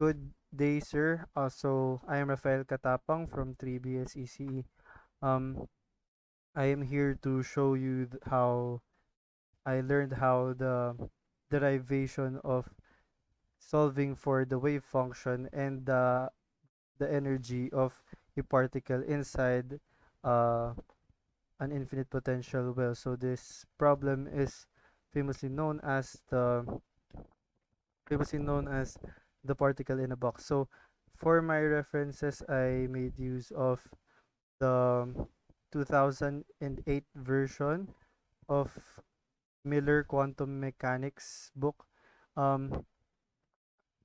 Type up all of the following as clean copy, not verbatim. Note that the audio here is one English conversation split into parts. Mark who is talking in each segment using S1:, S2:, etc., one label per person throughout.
S1: Good day, sir. I am Raphael Catapang from 3BS ECE. I am here to show you how I learned how the derivation of solving for the wave function and the energy of a particle inside uh, an infinite potential well. So this problem is famously known as the particle in a box. So for my references, I made use of the 2008 version of Miller Quantum Mechanics book, um,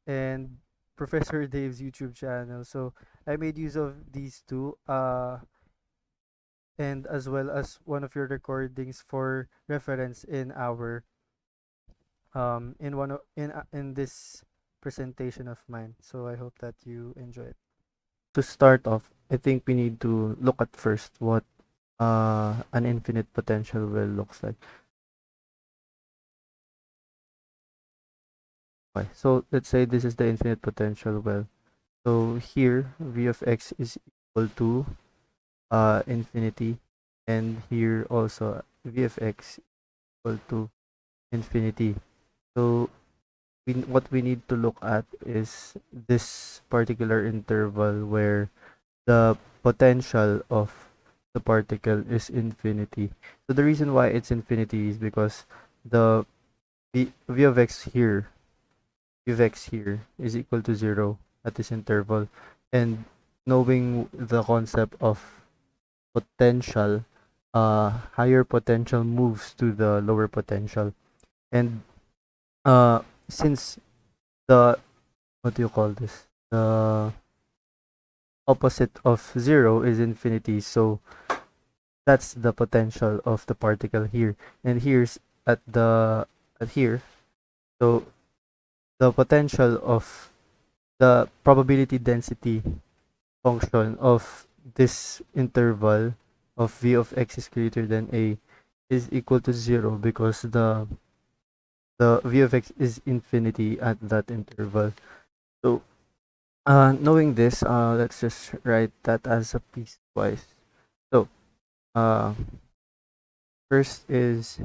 S1: and Professor Dave's YouTube channel. So I made use of these two, and as well as one of your recordings for reference in our in one of, in this presentation of mine. So I hope that you enjoy it. To start off, I think we need to look at first what an infinite potential well looks like. Okay, so let's say this is the infinite potential well. So here v of x is equal to infinity, and here also v of x equal to infinity. So what we need to look at is this particular interval where the potential of the particle is infinity. So the reason why it's infinity is because the v of x here, v of x here is equal to 0 at this interval. And knowing the concept of potential, higher potential moves to the lower potential. And uh, since the, what do you call this? The opposite of 0 is infinity, so that's the potential of the particle here. And here's at here. So the potential of the probability density function of this interval of v of x is greater than a is equal to 0 because the v of x is infinity at that interval. So knowing this, let's just write that as a piecewise. So uh, first is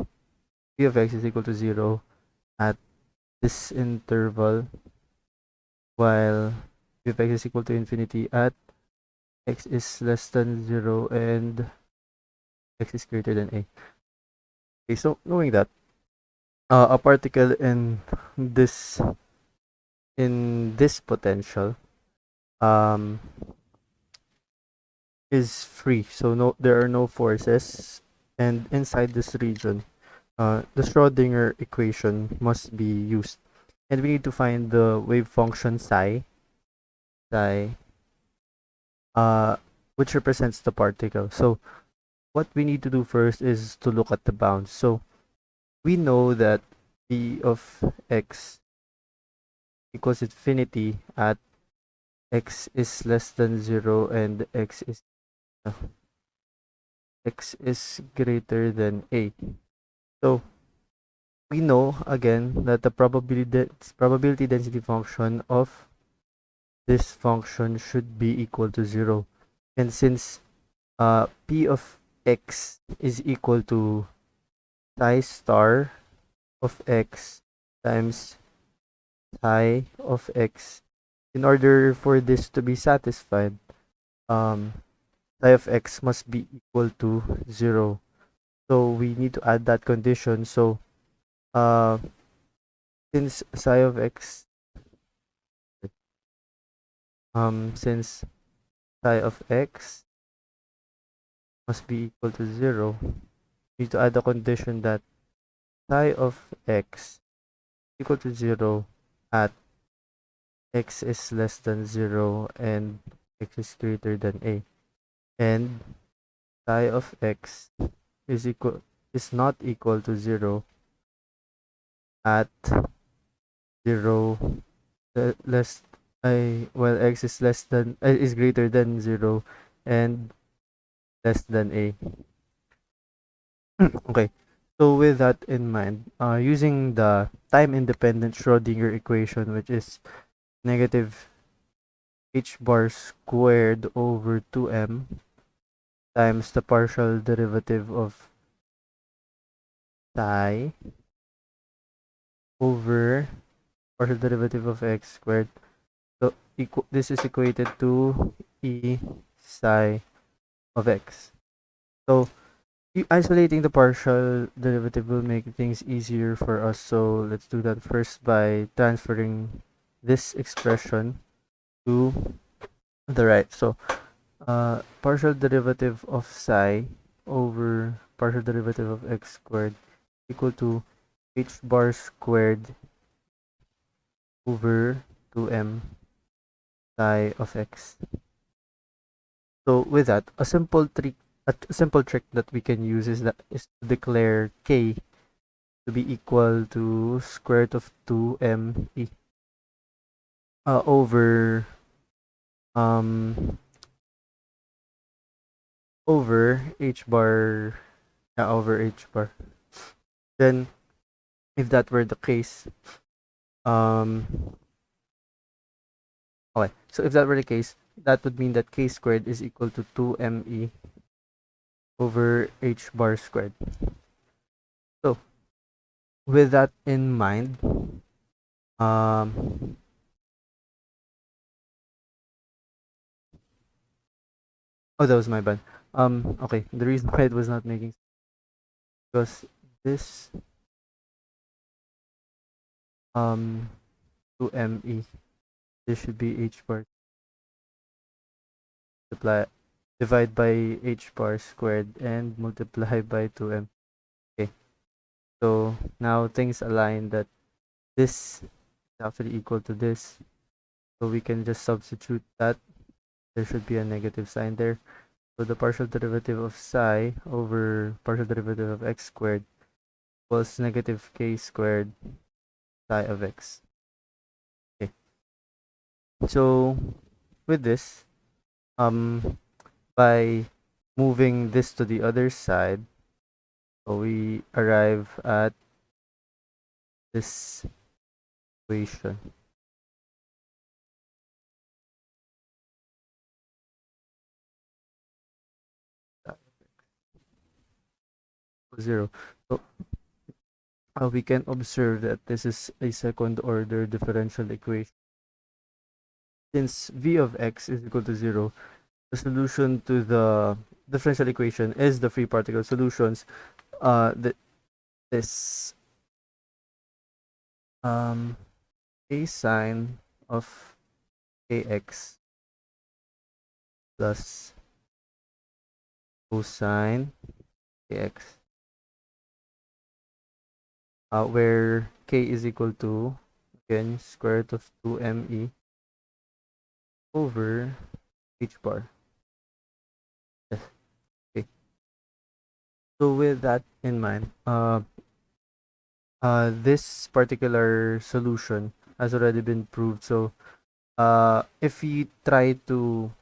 S1: v of x is equal to 0 at this interval, while v of x is equal to infinity at x is less than 0 and x is greater than a. Okay, so knowing that, a particle this in this potential um, is free, so no, there are no forces, and inside this region, the Schrodinger equation must be used, and we need to find the wave function psi, uh, which represents the particle. So what we need to do first is to look at the bounds. So we know that v of x equals infinity at x is less than 0 and uh, x is greater than a. So we know again that the probability density function of this function should be equal to 0. And since p of x is equal to psi star of x times psi of x, in order for this to be satisfied, um, psi of x must be equal to 0. So we need to add that condition. So uh, since psi of x, since psi of x must be equal to 0, we need to add a condition that psi of x equal to 0 at x is less than 0 and x is greater than a. And psi of x is not equal to 0 at 0 less well, x is less than is greater than 0 and less than a. Okay, so with that in mind, using the time independent Schrodinger equation, which is negative h bar squared over 2m times the partial derivative of psi over partial derivative of x squared. So this is equated to e psi of x. So isolating the partial derivative will make things easier for us. So let's do that first by transferring this expression to the right. So partial derivative of psi over partial derivative of x squared equal to h bar squared over 2m psi of x. So with that, a simple trick that we can use is to declare k to be equal to square root of 2m e over um over h bar, over h bar. Then if that were the case, um okay, so if that were the case, that would mean that k squared is equal to 2me over h bar squared. So with that in mind, um oh, that was my bad. Okay, the reason why it was not making sense because this 2me, this should be h bar multiply divide by h bar squared and multiply by 2m. Okay, so now things align that this is actually equal to this, so we can just substitute that. There should be a negative sign there. So the partial derivative of psi over partial derivative of x squared equals negative k squared psi of x. Okay, so with this, by moving this to the other side, so we arrive at this equation. Zero. So we can observe that this is a second order differential equation. Since v of x is equal to 0, the solution to the differential equation is the free particle solutions. This a sine of kx plus cosine kx, where k is equal to, again, square root of 2me over h bar. Yes. Okay. So with that in mind, this particular solution has already been proved. So if we try to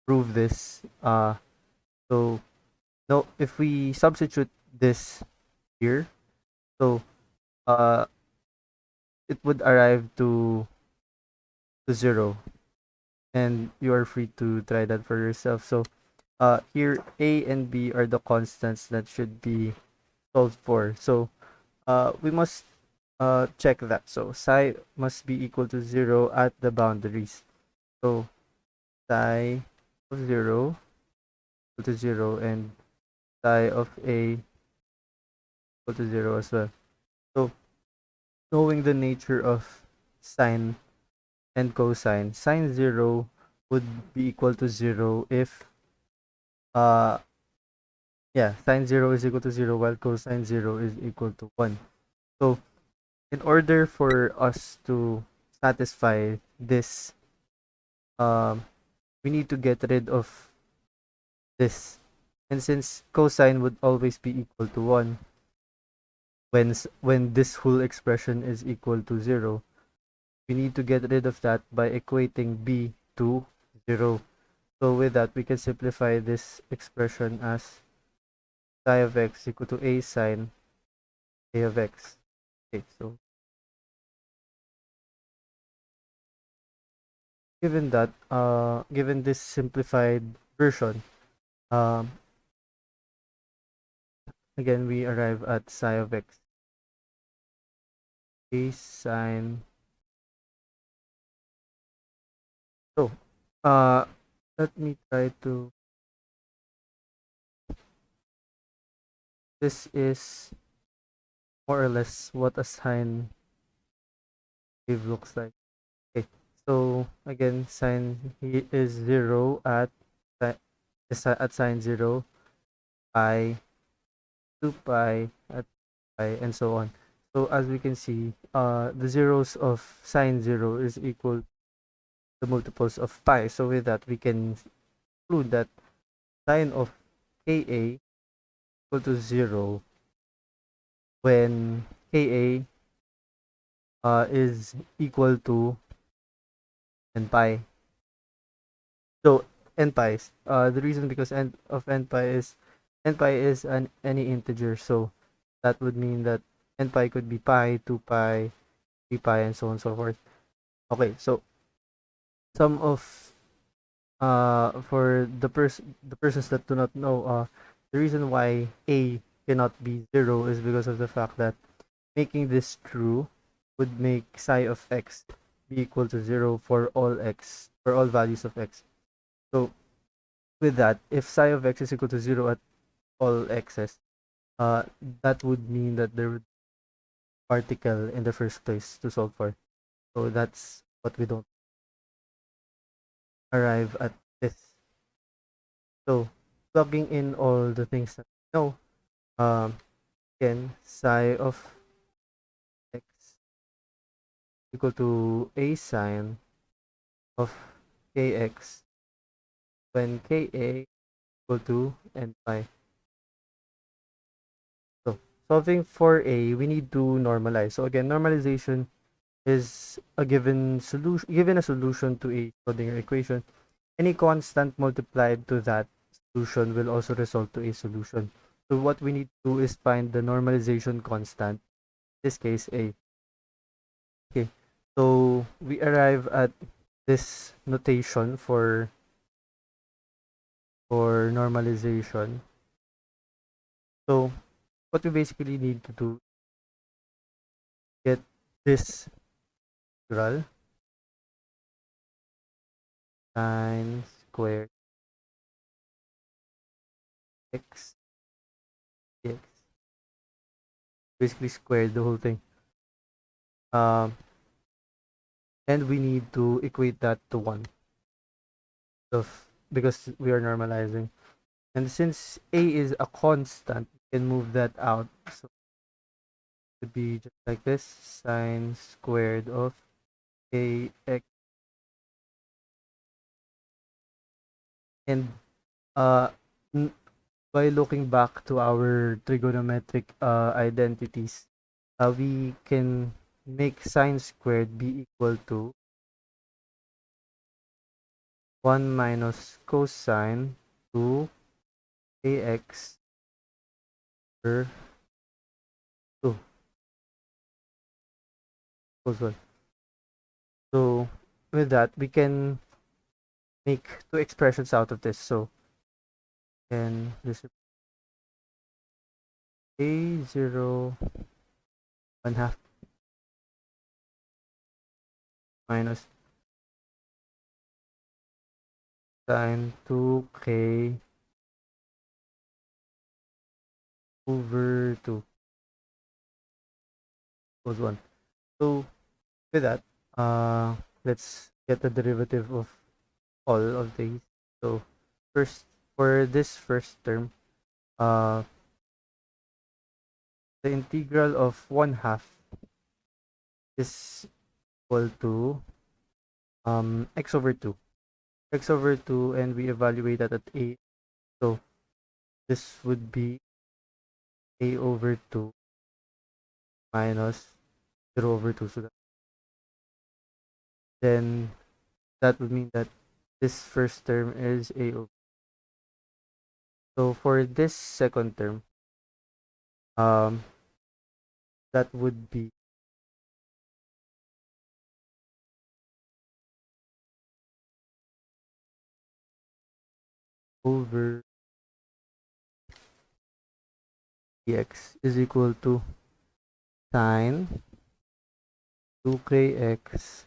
S1: prove this, so no, if we substitute this here, so uh, it would arrive to 0, and you are free to try that for yourself. So here a and b are the constants that should be solved for. So we must check that. So psi must be equal to 0 at the boundaries. So psi of 0 equal to 0 and psi of a equal to 0 as well. So knowing the nature of sine and cosine, sine 0 would be equal to 0 if uh yeah, sine 0 is equal to 0 while cosine 0 is equal to 1. So in order for us to satisfy this, um we need to get rid of this. And since cosine would always be equal to 1 when this whole expression is equal to 0, we need to get rid of that by equating b to 0. So with that, we can simplify this expression as psi of x equal to a sine a of x. Okay, so given that, given this simplified version, um, again, we arrive at psi of x, a sine. So, uh, let me try to, this is more or less what a sine wave looks like. Okay, so again, sine is 0 at at sine 0, pi, 2 pi, at pi, and so on. So as we can see, the zeros of sine 0 is equal to the multiples of pi. So with that, we can conclude that sine of ka equal to 0 when ka is equal to n pi. So n pi, the reason because n pi is any integer. So that would mean that n pi could be pi, 2 pi, 3 pi, and so on and so forth. Okay, so some of for the persons that do not know, the reason why a cannot be 0 is because of the fact that making this true would make psi of x be equal to 0 for all values of x. So with that, if psi of x is equal to 0 at all x's, uh, that would mean that there would be a particle in the first place to solve for. So that's what we don't arrive at this. So plugging in all the things that we know, um, again, psi of x equal to a sine of kx when ka equal to n pi. So solving for a, we need to normalize. So again, normalization is a given a solution to a Schrodinger equation. Any constant multiplied to that solution will also result to a solution. So what we need to do is find the normalization constant, in this case a. Okay, so we arrive at this notation for normalization. So what we basically need to do, get this integral sine squared x dx, basically square the whole thing. Um, and we need to equate that to 1 of because we are normalizing. And since a is a constant, we can move that out. So it would be just like this, sine squared of ax. And uh, by looking back to our trigonometric identities, we can make sine squared be equal to 1 minus cosine 2 ax per 2 equals 1. So with that, we can make two expressions out of this. So then this is a 0 1 half minus sine 2k over 2 equals 1. So with that, uh, let's get the derivative of all of these. So first, for this first term, uh, the integral of 1 half is equal to x over 2. X over 2, and we evaluate that at a. So this would be a over 2 minus 0 over 2. So then that would mean that this first term is a over. So for this second term, um, that would be over dx is equal to sine 2kx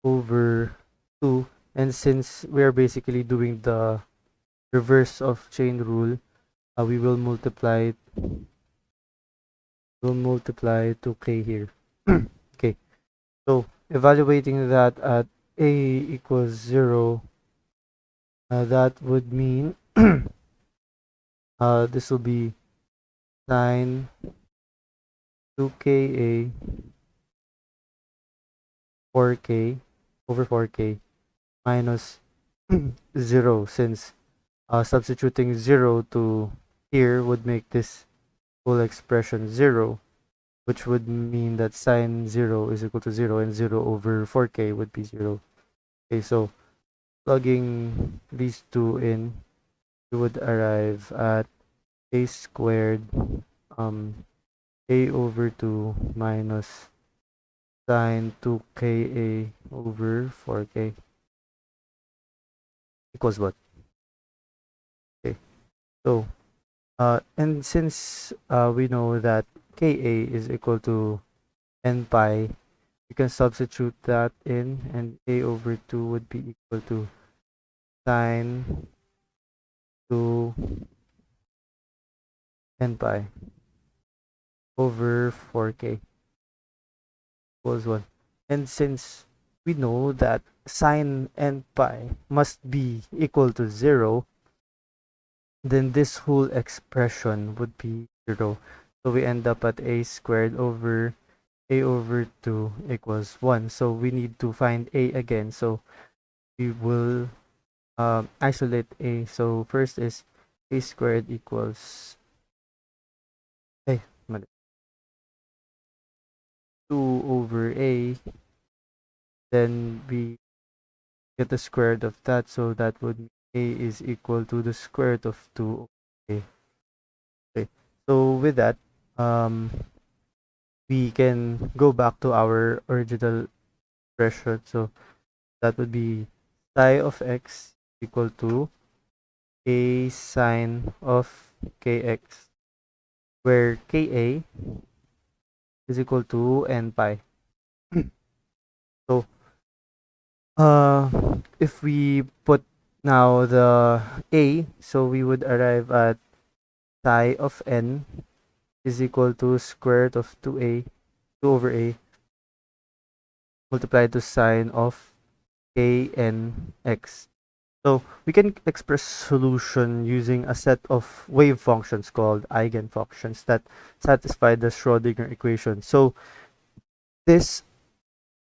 S1: over 2. And since we are basically doing the reverse of chain rule, we will multiply 2k here. Okay, so evaluating that at a equals 0, that would mean this will be sine 2ka 4k over 4k minus 0, since substituting 0 to here would make this whole expression 0, which would mean that sine 0 is equal to 0, and 0 over 4k would be 0. Okay, so plugging these two in, we would arrive at a squared a over 2 minus sine 2ka over 4k equals what? Okay, so and since we know that ka is equal to n pi, we can substitute that in, and a over 2 would be equal to sine 2 n pi over 4k equals 1. And since we know that sine n pi must be equal to 0, then this whole expression would be 0. So we end up at a squared over a over 2 equals 1. So we need to find a again. So we will isolate a. So first is a squared equals eh, 2 over a. Then we get the square root of that. So that would mean a is equal to the square root of 2 over a. Okay. So with that, we can go back to our original expression. So that would be psi of x equal to a sine of kx, where ka is equal to n pi. So uh if we put now the a, so we would arrive at psi of n is equal to square root of 2 over a multiplied to sine of knx. So we can express solution using a set of wave functions called eigenfunctions that satisfy the Schrodinger equation. So this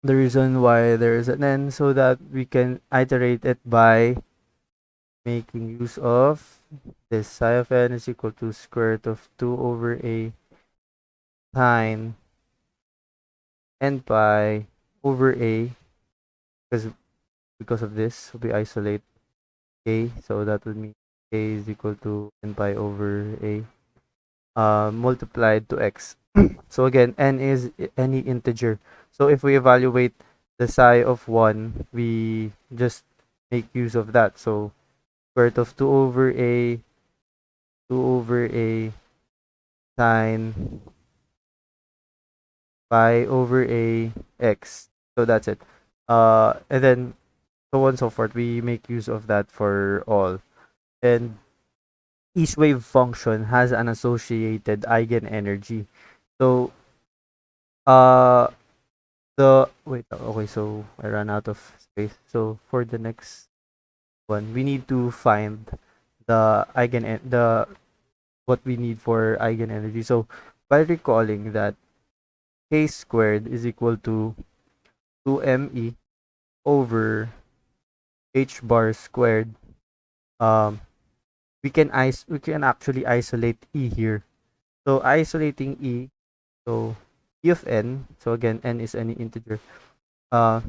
S1: the reason why there is an n, so that we can iterate it by making use of this. Psi of n is equal to square root of 2 over a sine n pi over a, because of this we isolate a, so that would mean a is equal to n pi over a multiplied to x. So again, n is any integer. So if we evaluate the psi of 1, we just make use of that. So square root of 2 over a, 2 over a sine pi over a x. So that's it. And then so on and so forth. We make use of that for all. And each wave function has an associated eigenenergy. So uh the wait, okay, so I ran out of space. So for the next one, we need to find the what we need for eigenenergy. So by recalling that k squared is equal to 2me over h bar squared, um we can actually isolate e here. So isolating e, so e of n, so again n is any integer. Uh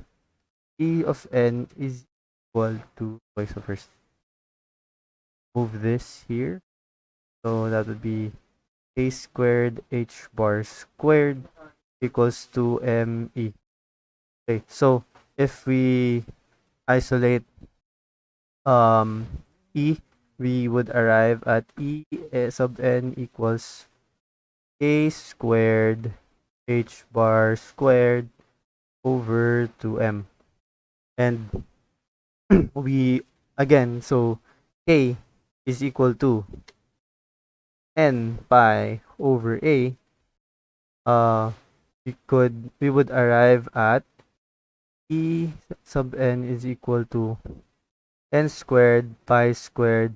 S1: e of n is equal to, okay, so first move this here. So that would be a squared h bar squared equals to me. Okay, so if we isolate e, we would arrive at sub n equals a squared h bar squared over 2m. And we, again, so k is equal to n pi over a. We would arrive at e sub n is equal to n squared pi squared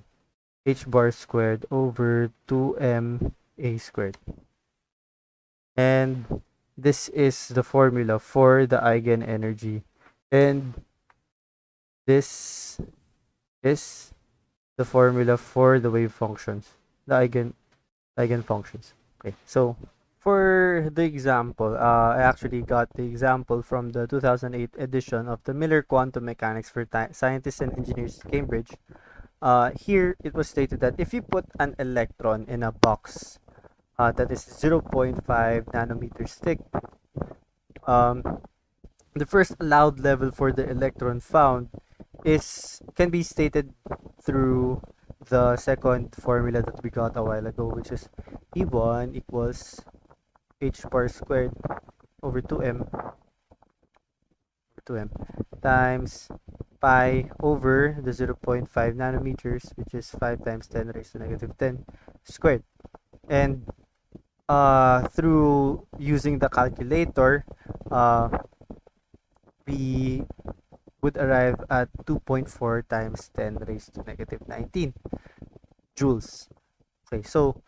S1: h bar squared over 2m a squared. And this is the formula for the eigenenergy. And this is the formula for the wave functions, the eigenfunctions. Okay, so for the example, I actually got the example from the 2008 edition of the Miller Quantum Mechanics for Scientists and Engineers, Cambridge. Here it was stated that if you put an electron in a box that is 0.5 nanometers thick, um, the first allowed level for the electron found can be stated through the second formula that we got a while ago, which is E1 equals h bar squared over 2m times pi over the 0.5 nanometers, which is 5 times 10 raised to negative 10 squared. And through using the calculator, we would arrive at 2.4 times 10 raised to negative 19 joules. Okay, so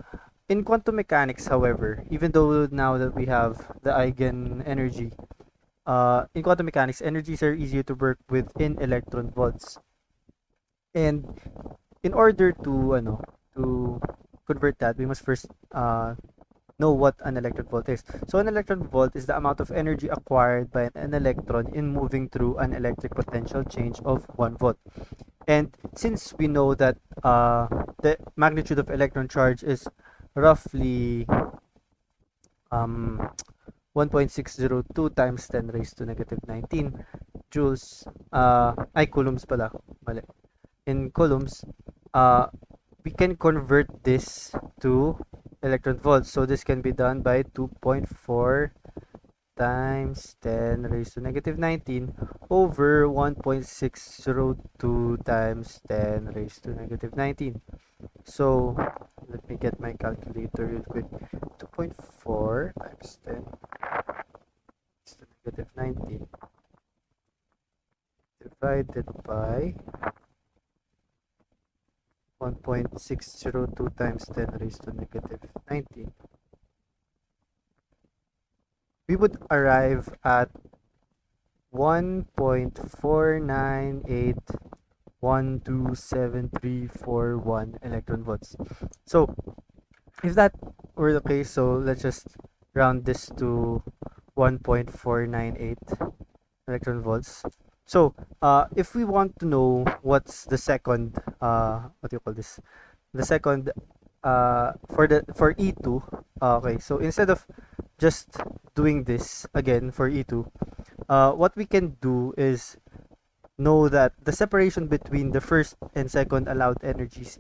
S1: in quantum mechanics, however, even though now that we have the eigenenergy, in quantum mechanics, energies are easier to work with in electron volts. And in order to convert that, we must first know what an electron volt is. So an electron volt is the amount of energy acquired by an electron in moving through an electric potential change of 1 volt. And since we know that the magnitude of electron charge is roughly 1.602 times 10 raised to negative 19 joules, coulombs pala, mali. In coulombs, we can convert this to electron volts. So this can be done by 2.4 times 10 raised to negative 19 over 1.602 times 10 raised to negative 19. So let me get my calculator real quick. 2.4 times 10 raised to negative 19 divided by 1.602 times 10 raised to negative 19. We would arrive at 1.498127341 electron volts. So if that were the case, so let's just round this to 1.498 electron volts. So if we want to know what's the second what do you call this, the second for E2, okay, so instead of just doing this again for E2, what we can do is know that the separation between the first and second allowed energies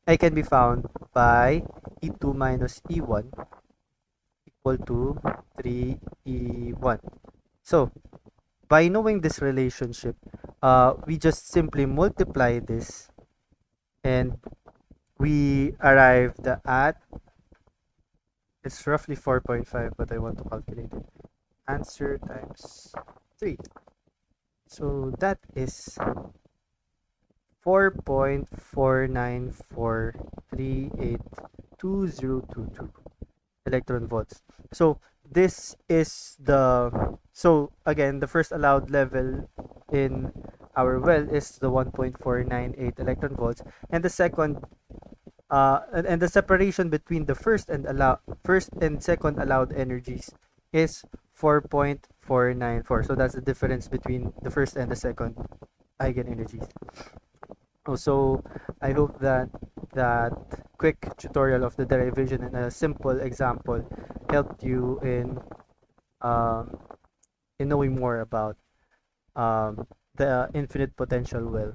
S1: can be found by E2 minus E1 equal to 3E1. So by knowing this relationship, we just simply multiply this and we arrived at, it's roughly 4.5, but I want to calculate it. Answer times 3. So that is 4.494382022 electron volts. So this is so again, the first allowed level in our well is the 1.498 electron volts, and the second and the separation between the first and second allowed energies is 4.494. So that's the difference between the first and the second eigenenergies. So I hope that that quick tutorial of the derivation and a simple example helped you in knowing more about the infinite potential well.